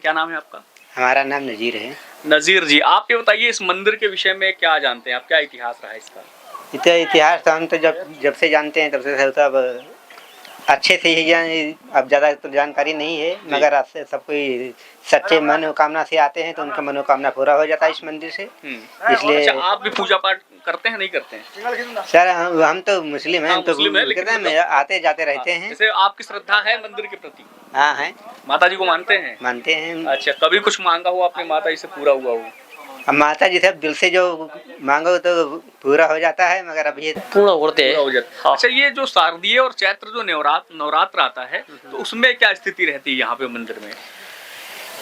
क्या नाम है आपका? हमारा नाम नज़ीर है। नज़ीर जी, आप ये बताइए इस मंदिर के विषय में क्या जानते हैं आप? क्या इतिहास रहा है इसका? इतिहास तो हम तो जब जब से जानते हैं तब से अब अच्छे से ही अब ज़्यादा तो जानकारी नहीं है, मगर सब कोई सच्चे मनोकामना से आते हैं तो उनका मनोकामना पूरा हो जाता है इस मंदिर से। इसलिए अच्छा, आप भी पूजा पाठ करते हैं नहीं करते हैं? सर हम तो मुस्लिम हैं, हाँ, तो मुस्लिम है, लेकिन मतलब आते जाते रहते हैं। जैसे आपकी श्रद्धा है मंदिर के प्रति? हाँ है, माता जी को मानते हैं? मानते हैं। अच्छा, कभी कुछ मांगा हो आपने माता जी से पूरा हुआ हो? अब माता जी से दिल से जो मांगो तो पूरा हो जाता है, मगर अब ये पूर्ण होते हैं। पूरा हो जाता है। अच्छा, ये जो शारदीय और चैत्र जो नवरात्र आता है तो उसमें क्या स्थिति रहती है यहाँ पे मंदिर में?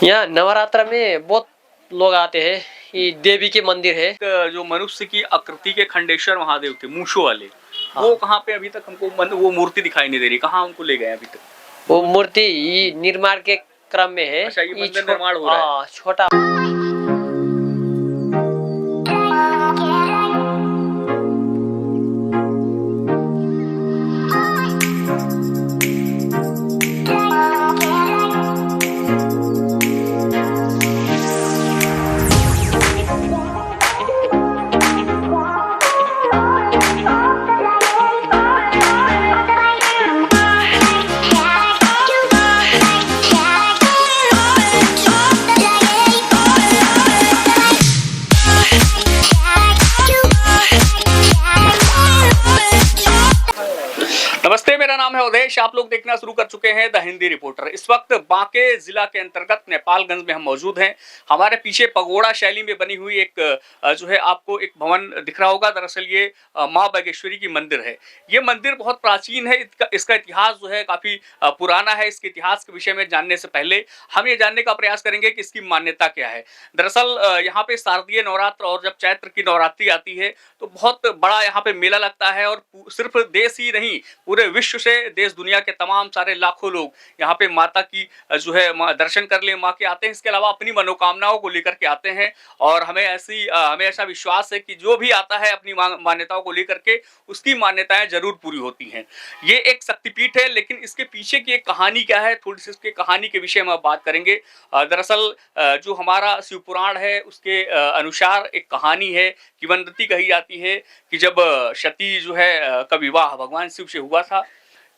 यहाँ नवरात्र में बहुत लोग आते हैं। ये देवी के मंदिर है। जो मनुष्य की आकृति के खंडेश्वर महादेव थे मूंछों वाले, वो कहाँ पे अभी तक हमको वो मूर्ति दिखाई नहीं दे रही, कहाँ हमको ले गए अभी तक? वो मूर्ति निर्माण के क्रम में है। अच्छा, ये मंदिर निर्माण हो रहा है। छोटा नमस्ते, मेरा नाम है उदेश। आप लोग देखना शुरू कर चुके हैं द हिंदी रिपोर्टर। इस वक्त बांके जिला के अंतर्गत नेपालगंज में हम मौजूद हैं। हमारे पीछे पगोड़ा शैली में बनी हुई एक जो है आपको एक भवन दिख रहा होगा। दरअसल ये माँ बागेश्वरी की मंदिर है। ये मंदिर बहुत प्राचीन है। इसका इतिहास जो है काफी पुराना है। इसके इतिहास के विषय में जानने से पहले हम ये जानने का प्रयास करेंगे कि इसकी मान्यता क्या है। दरअसल यहाँ पे शारदीय नवरात्र और जब चैत्र की नवरात्रि आती है तो बहुत बड़ा यहाँ पे मेला लगता है और सिर्फ देश ही नहीं, पूरे विश्व से देश दुनिया के तमाम सारे लाखों लोग यहाँ पे माता की जो है दर्शन कर ले माँ के आते हैं। इसके अलावा अपनी मनोकामनाओं को लेकर के आते हैं और हमें ऐसा विश्वास है कि जो भी आता है अपनी मान्यताओं को लेकर के उसकी मान्यताएं जरूर पूरी होती हैं। ये एक शक्तिपीठ है, लेकिन इसके पीछे की एक कहानी क्या है, थोड़ी सी इसके कहानी के विषय में बात करेंगे। दरअसल जो हमारा शिव पुराण है उसके अनुसार एक कहानी है, किंवदंती कही जाती है कि जब सती जो है का विवाह भगवान शिव से हुआ था,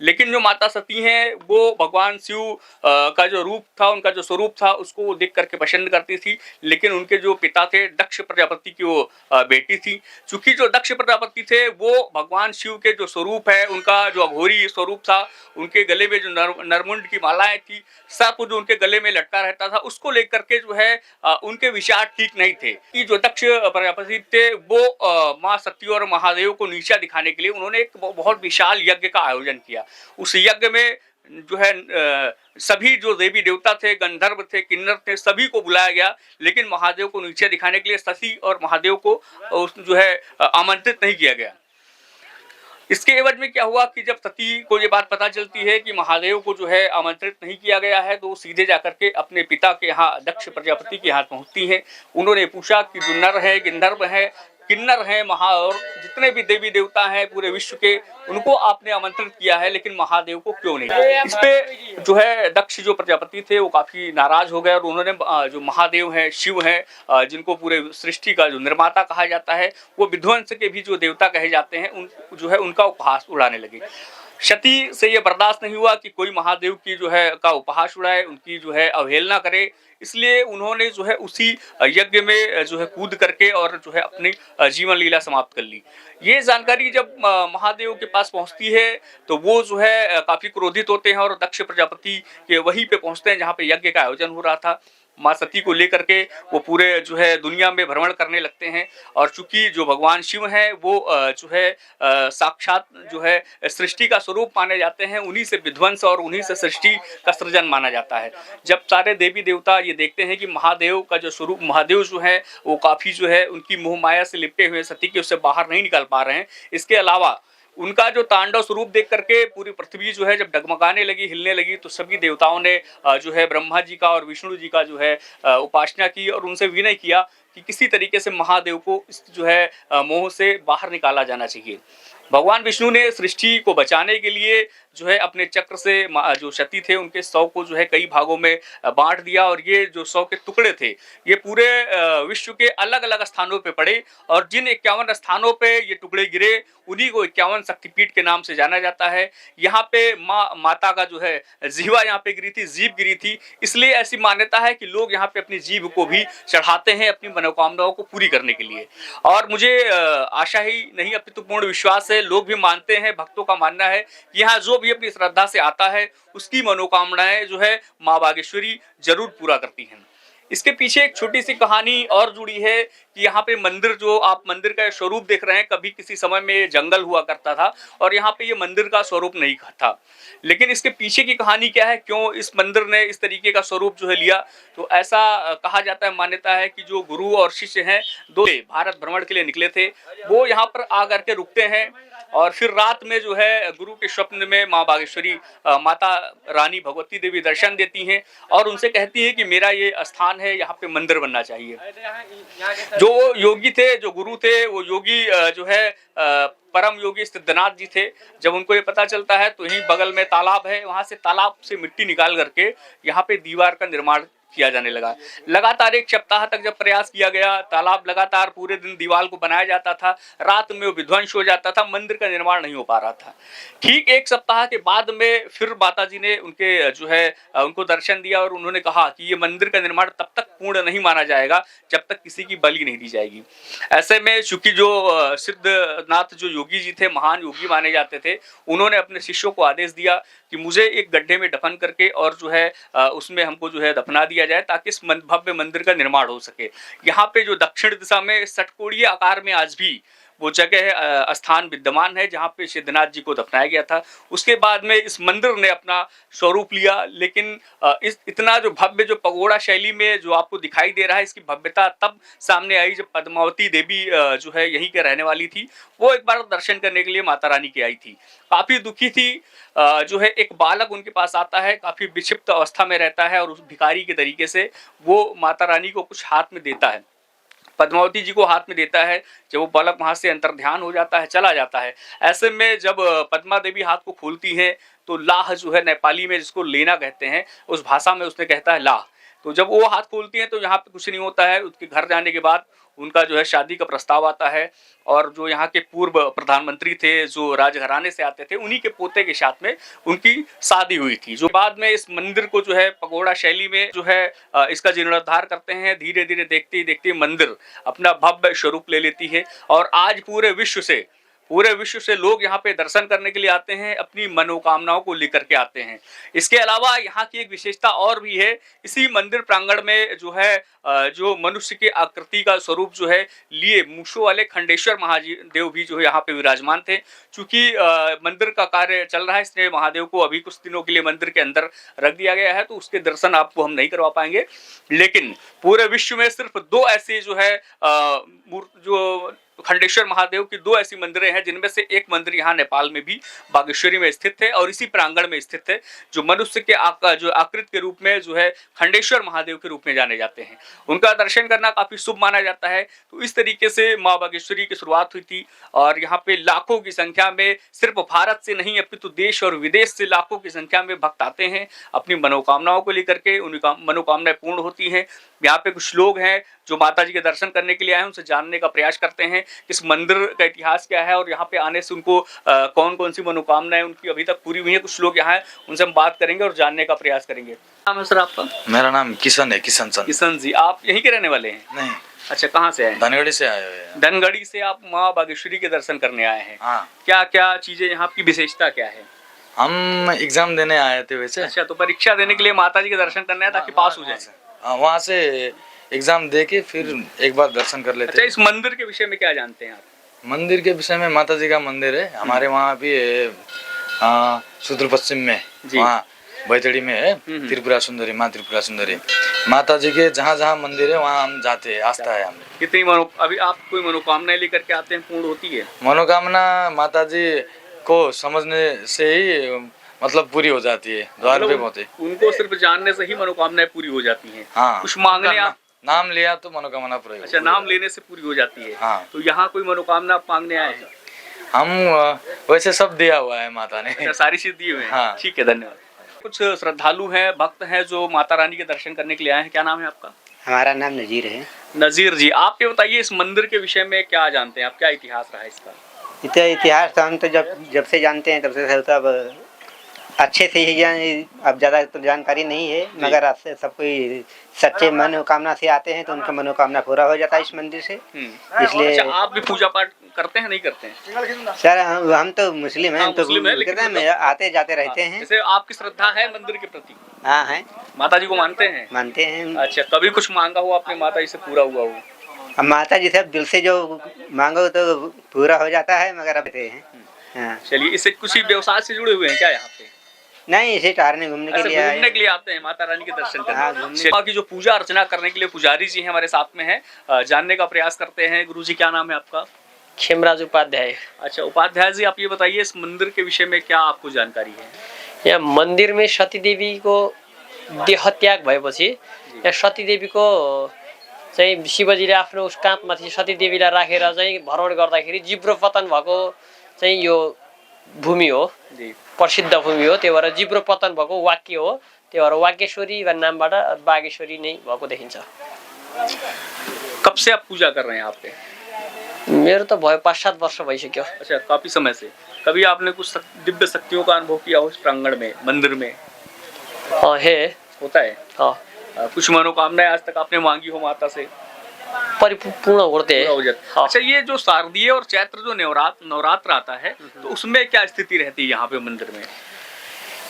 लेकिन जो माता सती हैं वो भगवान शिव का जो रूप था, उनका जो स्वरूप था उसको वो देख करके पसंद करती थी। लेकिन उनके जो पिता थे दक्ष प्रजापति की वो बेटी थी। चूंकि जो दक्ष प्रजापति थे वो भगवान शिव के जो स्वरूप है, उनका जो अघोरी स्वरूप था, उनके गले में जो नरमुंड की मालाएं थी, सर्प जो उनके गले में लटका रहता था, उसको लेकर के जो है उनके विचार ठीक नहीं थे। कि जो दक्ष प्रजापति थे वो माँ सती और महादेव को नीचा दिखाने के लिए उन्होंने एक बहुत विशाल यज्ञ का आयोजन किया। उस यज्ञ में जो है सभी जो देवी देवता थे, गंधर्व थे, किन्नर थे, सभी को बुलाया गया, लेकिन महादेव को नीचे दिखाने के लिए सती और महादेव को जो है आमंत्रित नहीं किया गया। इसके एवज में क्या हुआ कि जब सती को ये बात पता चलती है कि महादेव को जो है आमंत्रित नहीं किया गया है, तो वो सीधे जाकर के अपने पिता के यहाँ दक्ष प्रजापति के यहाँ पहुंचती हैं। उन्होंने पूछा कि जो नर है, गंधर्व है, किन्नर है, और जितने भी देवी देवता हैं पूरे विश्व के, उनको आपने आमंत्रित किया है, लेकिन महादेव को क्यों नहीं? इस पे जो है दक्ष जो प्रजापति थे वो काफी नाराज हो गए और उन्होंने जो महादेव है, शिव है, जिनको पूरे सृष्टि का जो निर्माता कहा जाता है, वो विध्वंस के भी जो देवता कहे जाते हैं, जो है उनका उपहास उड़ाने लगे। सती से ये बर्दाश्त नहीं हुआ कि कोई महादेव की जो है का उपहास उड़ाए, उनकी जो है अवहेलना करे। इसलिए उन्होंने जो है उसी यज्ञ में जो है कूद करके और जो है अपनी जीवन लीला समाप्त कर ली। ये जानकारी जब महादेव के पास पहुंचती है तो वो जो है काफी क्रोधित होते हैं और दक्ष प्रजापति के वहीं पे पहुंचते हैं जहाँ पे यज्ञ का आयोजन हो रहा था। माँ सती को लेकर के वो पूरे जो है दुनिया में भ्रमण करने लगते हैं और चूंकि जो भगवान शिव हैं वो जो है साक्षात जो है सृष्टि का स्वरूप माने जाते हैं, उन्हीं से विध्वंस और उन्हीं से सृष्टि का सृजन माना जाता है। जब सारे देवी देवता ये देखते हैं कि महादेव का जो स्वरूप, महादेव जो है वो काफ़ी जो है उनकी मोह माया से लिपटे हुए सती के उससे बाहर नहीं निकल पा रहे हैं। इसके अलावा उनका जो तांडव स्वरूप देख करके पूरी पृथ्वी जो है जब डगमगाने लगी, हिलने लगी, तो सभी देवताओं ने जो है ब्रह्मा जी का और विष्णु जी का जो है उपासना की और उनसे विनय किया कि किसी तरीके से महादेव को इस जो है मोह से बाहर निकाला जाना चाहिए। भगवान विष्णु ने सृष्टि को बचाने के लिए जो है अपने चक्र से जो क्षति थे उनके 100 को जो है कई भागों में बांट दिया, और ये जो 100 के टुकड़े थे ये पूरे विश्व के अलग अलग स्थानों पे पड़े, और जिन 51 स्थानों पे ये टुकड़े गिरे उन्हीं को 51 शक्तिपीठ के नाम से जाना जाता है। यहाँ पे माता का जो है जीवा यहाँ पे गिरी थी, जीभ गिरी थी, इसलिए ऐसी मान्यता है कि लोग यहाँ पे अपनी जीभ को भी चढ़ाते हैं अपनी मनोकामनाओं को पूरी करने के लिए। और मुझे आशा ही नहीं अपितु पूर्ण विश्वास है, लोग भी मानते हैं, भक्तों का मानना है कि यहाँ जो भी अपनी श्रद्धा से आता है उसकी मनोकामनाएं जो है माँ बागेश्वरी जरूर पूरा करती हैं। इसके पीछे एक छोटी सी कहानी और जुड़ी है कि यहाँ पे मंदिर, जो आप मंदिर का स्वरूप देख रहे हैं, कभी किसी समय में जंगल हुआ करता था और यहाँ पे ये मंदिर का स्वरूप नहीं था। लेकिन इसके पीछे की कहानी क्या है, क्यों इस मंदिर ने इस तरीके का स्वरूप जो है लिया, तो ऐसा कहा जाता है, मान्यता है कि जो गुरु और शिष्य हैं, दो भारत भ्रमण के लिए निकले थे, वो यहाँ पर आ करके रुकते हैं और फिर रात में जो है गुरु के स्वप्न में माँ बागेश्वरी माता रानी भगवती देवी दर्शन देती हैं और उनसे कहती है कि मेरा ये स्थान है, यहाँ पे मंदिर बनना चाहिए। जो योगी थे, जो गुरु थे, वो योगी जो है परम योगी सिद्धनाथ जी थे। जब उनको ये पता चलता है तो यहीं बगल में तालाब है, वहां से तालाब से मिट्टी निकाल करके यहाँ पे दीवार का निर्माण किया जाने लगा। लगातार 1 सप्ताह तक जब प्रयास किया गया, तालाब लगातार पूरे दिन दीवार को बनाया जाता था, रात में वो विध्वंस हो जाता था, मंदिर का निर्माण नहीं हो पा रहा था। ठीक 1 सप्ताह के बाद में फिर माता जी ने उनके जो है उनको दर्शन दिया और उन्होंने कहा कि ये मंदिर का निर्माण तब तक पूर्ण नहीं माना जाएगा जब तक किसी की बलि नहीं दी जाएगी। ऐसे में चूंकि जो सिद्धनाथ जो योगी जी थे, महान योगी माने जाते थे, उन्होंने अपने शिष्यों को आदेश दिया कि मुझे एक गड्ढे में दफन करके और जो है उसमें हमको जो है दफना दिया जाए ताकि इस भव्य मंदिर का निर्माण हो सके। यहाँ पे जो दक्षिण दिशा में षटकोणीय आकार में आज भी वो जगह स्थान विद्यमान है जहाँ पे सिद्धनाथ जी को दफनाया गया था। उसके बाद में इस मंदिर ने अपना स्वरूप लिया, लेकिन इस इतना जो भव्य जो पगोड़ा शैली में जो आपको दिखाई दे रहा है, इसकी भव्यता तब सामने आई जब पद्मावती देवी जो है यहीं के रहने वाली थी, वो एक बार दर्शन करने के लिए माता रानी की आई थी। काफी दुखी थी, जो है एक बालक उनके पास आता है, काफी विक्षिप्त अवस्था में रहता है और उस भिखारी के तरीके से वो माता रानी को कुछ हाथ में देता है, पद्मावती जी को हाथ में देता है। जब वो बालक वहां से अंतर्ध्यान हो जाता है, चला जाता है। ऐसे में जब पद्मा देवी हाथ को खोलती है तो लाह जो है नेपाली में जिसको लेना कहते हैं, उस भाषा में उसने कहता है लाह। तो जब वो हाथ खोलती है तो यहाँ पे कुछ नहीं होता है। उसके घर जाने के बाद उनका जो है शादी का प्रस्ताव आता है और जो यहाँ के पूर्व प्रधानमंत्री थे, जो राजघराने से आते थे, उन्हीं के पोते के साथ में उनकी शादी हुई थी। जो बाद में इस मंदिर को जो है पगोड़ा शैली में जो है इसका जीर्णोद्धार करते हैं। धीरे धीरे देखते ही देखते मंदिर अपना भव्य स्वरूप ले लेती है और आज पूरे विश्व से लोग यहाँ पे दर्शन करने के लिए आते हैं, अपनी मनोकामनाओं को लेकर के आते हैं। इसके अलावा यहाँ की एक विशेषता और भी है, इसी मंदिर प्रांगण में जो है जो मनुष्य के आकृति का स्वरूप जो है लिए मूसों वाले खंडेश्वर महादेव भी जो है यहाँ पे विराजमान थे। चूंकि मंदिर का कार्य चल रहा है, इसलिए महादेव को अभी कुछ दिनों के लिए मंदिर के अंदर रख दिया गया है, तो उसके दर्शन आपको हम नहीं करवा पाएंगे। लेकिन पूरे विश्व में सिर्फ 2 ऐसे जो है जो खंडेश्वर महादेव की 2 ऐसी मंदिरें हैं, जिनमें से एक मंदिर यहाँ नेपाल में भी बागेश्वरी में स्थित है और इसी प्रांगण में स्थित है, जो मनुष्य के जो आकृति के रूप में जो है खंडेश्वर महादेव के रूप में जाने जाते हैं। उनका दर्शन करना काफी शुभ माना जाता है। तो इस तरीके से माँ बागेश्वरी की शुरुआत हुई थी और यहाँ पे लाखों की संख्या में, सिर्फ भारत से नहीं अपितु देश और विदेश से लाखों की संख्या में भक्त आते हैं अपनी मनोकामनाओं को लेकर के। उनकी मनोकामनाएं पूर्ण होती हैं। यहाँ पे कुछ लोग हैं जो माता जी के दर्शन करने के लिए आए हैं, उनसे जानने का प्रयास करते हैं इस मंदिर का इतिहास क्या है और यहाँ पे आने से उनको कौन कौन सी मनोकामनाएं उनकी अभी तक पूरी हुई है। कुछ लोग यहाँ हैं, उनसे हम बात करेंगे और जानने का प्रयास करेंगे। नाम है सर आपका? मेरा नाम किशन है, किशन चंद। किशन जी, आप यहीं के रहने वाले हैं? नहीं। अच्छा, कहाँ से आए? धनगढ़ी से आए हुए हैं। धनगढ़ी से आप माँ बागेश्वरी के दर्शन करने आए हैं? हाँ। क्या क्या चीजें यहाँ की विशेषता क्या है? हम एग्जाम देने आए थे वैसे। अच्छा, तो परीक्षा देने के लिए माता जी के दर्शन करने आए ताकि पास हो जाए? वहाँ से एग्जाम दे के फिर एक बार दर्शन कर लेते। अच्छा, इस मंदिर के विषय में क्या जानते हैं आप? मंदिर के विषय में माता जी का मंदिर है हमारे वहाँ भी सुदूर पश्चिम में, वहाँ बैतड़ी में है त्रिपुरा सुंदरी, माँ त्रिपुरा सुंदरी माता जी के। जहाँ जहाँ मंदिर है वहाँ हम जाते हैं, आस्था है हमें। कितनी अभी आप कोई मनोकामनाएं लेकर के आते हैं, पूर्ण होती है? मनोकामना माता जी को समझने से ही मतलब पूरी हो जाती है, द्वार पे पहुंचे। उनको सिर्फ जानने से ही मनोकामनाएं पूरी हो जाती हैं। हाँ। कुछ मांगने आप नाम लिया तो मनोकामना पूरी अच्छा, नाम लेने से पूरी हो जाती है। हाँ। तो यहाँ कोई मनोकामना आप मांगने आए हैं? हम वैसे सब दिया हुआ है माता ने। अच्छा, सारी चीज दिए हुए हैं। हाँ। ठीक है, धन्यवाद। कुछ श्रद्धालु हैं, भक्त हैं जो माता रानी के दर्शन करने के लिए आए हैं। क्या नाम है आपका? हमारा नाम नजीर है। नजीर जी, आप ये बताइए इस मंदिर के विषय में क्या जानते हैं आप, क्या इतिहास रहा है इसका? इतिहास तो हम तो जब से जानते हैं तब से तो अब अच्छे से ही अब ज़्यादा तो जानकारी नहीं है, मगर सब कोई सच्चे मनोकामना से आते हैं तो उनका मनोकामना पूरा हो जाता है इस मंदिर से। इसलिए अच्छा, आप भी पूजा पाठ करते हैं नहीं करते हैं? सर हम तो मुस्लिम हैं, हाँ, तो मुस्लिम हैं, लेकिन आते जाते रहते हैं। जैसे आपकी श्रद्धा है मंदिर के प्रति? हाँ है, माता जी को मानते हैं? मानते हैं। अच्छा, कभी कुछ मांगा हो आपने माता जी से, पूरा हुआ हो? अब माता जी से दिल से जो मांगो तो पूरा हो जाता है, मगर अब हैं। हाँ। चलिए, इससे कुछ ही व्यवसाय से जुड़े हुए हैं क्या यहाँ पे? नहीं, इसे टहलने घूमने के ऐसे लिए घूमने के लिए आते हैं, माता रानी के दर्शन हाँ, करने। घूमने। सेवा की जो पूजा अर्चना करने के लिए पुजारी जी हैं हमारे साथ में हैं, जानने का प्रयास करते हैं। गुरुजी, क्या नाम है आपका? खेमराज उपाध्याय। अच्छा, उपाध्याय जी, आप ये बताइए इस मंदिर के विषय में क्या आपको जानकारी है? यहाँ मंदिर में सती देवी को देहत्याग भएपछि यहाँ सती देवी को चाहिँ शिवजीले आफ्नो उस काँधमाथि सती देवीलाई राखेर चाहिँ भ्रमण गर्दाखेरि जिब्रो पतन भएको चाहिँ यो भूमि हो, जी, प्रसिद्ध भूमि हो। त्यही भएर जिब्रो पतन भएको वाक्य हो, त्यही भएर वाक्येश्वरी वा नामबाट बागेश्वरी नै भएको देखिन्छ। कब से आप पूजा कर रहे हैं यहाँ पे? मेरो त भयो 5-7 वर्ष भइसक्यो। अच्छा, काफी समय से। कभी आपने कुछ दिव्य शक्तियों का अनुभव किया हो इस प्रांगण में, मंदिर में? है। होता है। हाँ, कुछ मनोकामनाएं आज तक आपने मांगी हो माता से? परिपूर्ण होते पूरा हो जाता है। हाँ। अच्छा, ये जो शारदीय और चैत्र जो नवरात्र आता है, तो उसमें क्या स्थिति रहती है यहाँ पे मंदिर में?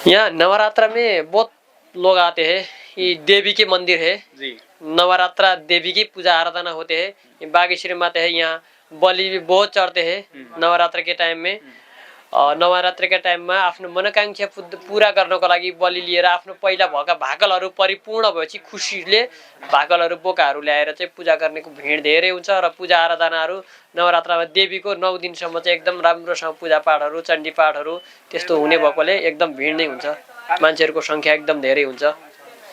यहाँ नवरात्र में बहुत लोग आते हैं। ये देवी के मंदिर है जी, नवरात्रा देवी की पूजा आराधना होते हैं। ये बागेश्वरी माता है, यहाँ बलि भी बहुत चढ़ते हैं नवरात्र के टाइम में। और नवरात्र के टाइम में आफ्नो मनोकांक्षा पूरा गर्नको लागि बलि लिएर आफ्नो पहिला भएका भाकलहरू परिपूर्ण भएपछि खुसीले भाकलहरू बोकाहरू ल्याएर चाहिँ पूजा गर्नेको भिड धेरै हुन्छ र पूजा आराधनाहरू नवरात्रमा देवीको 9 दिनसम्म चाहिँ एकदम राम्रोसँग पूजा पाठहरू चण्डी पाठहरू त्यस्तो हुने भएकोले एकदम भिड नै हुन्छ। मान्छेहरूको संख्या एकदम धेरै हुन्छ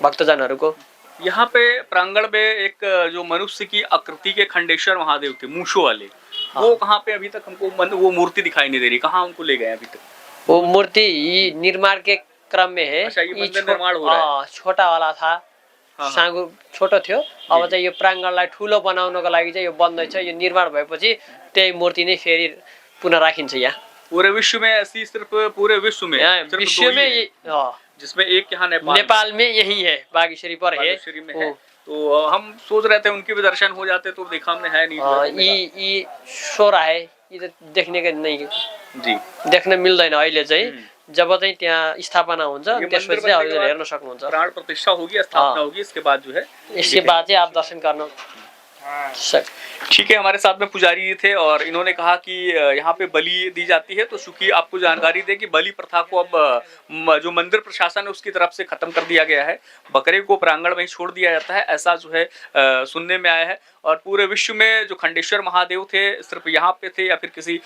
भक्तजनहरूको। यहाँ पे प्रांगण में एक जो मनुष्य की आकृति के खंडेश्वर महादेव थे, मूंछों वाले, वो कहाँ पे अभी तक हमको वो मूर्ति दिखाई नहीं दे रही, कहाँ उनको ले गए अभी तक? वो मूर्ति निर्माण के क्रम में है। अच्छा, ये मंदिर निर्माण हो रहा है। छोटा वाला था, हाँ। साँगुर छोटो थियो। अब चाहिँ यो प्राङ्गणलाई ठुलो बनाउनको लागि चाहिँ यो बन्दैछ। यो निर्माण भएपछि त्यही मूर्ति नै फेरि पुनः राखिन्छ यहाँ। पूरे विश्व में ऐसी सिर्फ पूरे विश्व में सिर्फ विश्व दो ही में है, जिसमें एक यहाँ नेपाल में यही है, बागेश्वरी पर है। बागेश्वरी में है। तो हम सोच रहे थे उनके भी दर्शन हो जाते, तो देखा हमने है नहीं। यी सोरा है, ये तो देखने का नहीं, जी, देख्न मिल्दैन अहिले चाहिँ। जब चाहिँ त्यहाँ स्थापना हुन्छ त्यसपछि चाहिँ अरूले हेर्न सक्नुहुन्छ। प्राण प्रतिष्ठा होगी, स्थापना होगी, इसके बाद जो है इसके बाद चाहिँ आप दर्शन गर्न ठीक है। हमारे साथ में पुजारी जी थे और इन्होंने कहा कि यहाँ पे बलि दी जाती है, तो चूंकि आपको जानकारी दे कि बलि प्रथा को अब जो मंदिर प्रशासन है उसकी तरफ से खत्म कर दिया गया है। बकरे को प्रांगण में ही छोड़ दिया जाता है, ऐसा जो है सुनने में आया है। और पूरे विश्व में जो खंडेश्वर महादेव थे सिर्फ यहाँ पे थे, या फिर किसी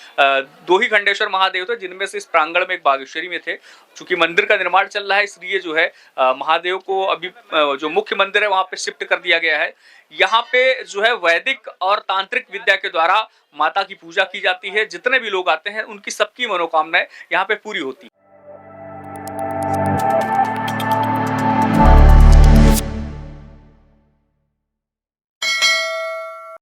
2 ही खंडेश्वर महादेव थे, जिनमें से इस प्रांगण में एक बागेश्वरी में थे। चूंकि मंदिर का निर्माण चल रहा है, इसलिए जो है महादेव को अभी जो मुख्य मंदिर है वहाँ पे शिफ्ट कर दिया गया है। यहाँ पे जो है वैदिक और तांत्रिक विद्या के द्वारा माता की पूजा की जाती है। जितने भी लोग आते हैं उनकी सबकी मनोकामनाएं यहाँ पे पूरी होती है।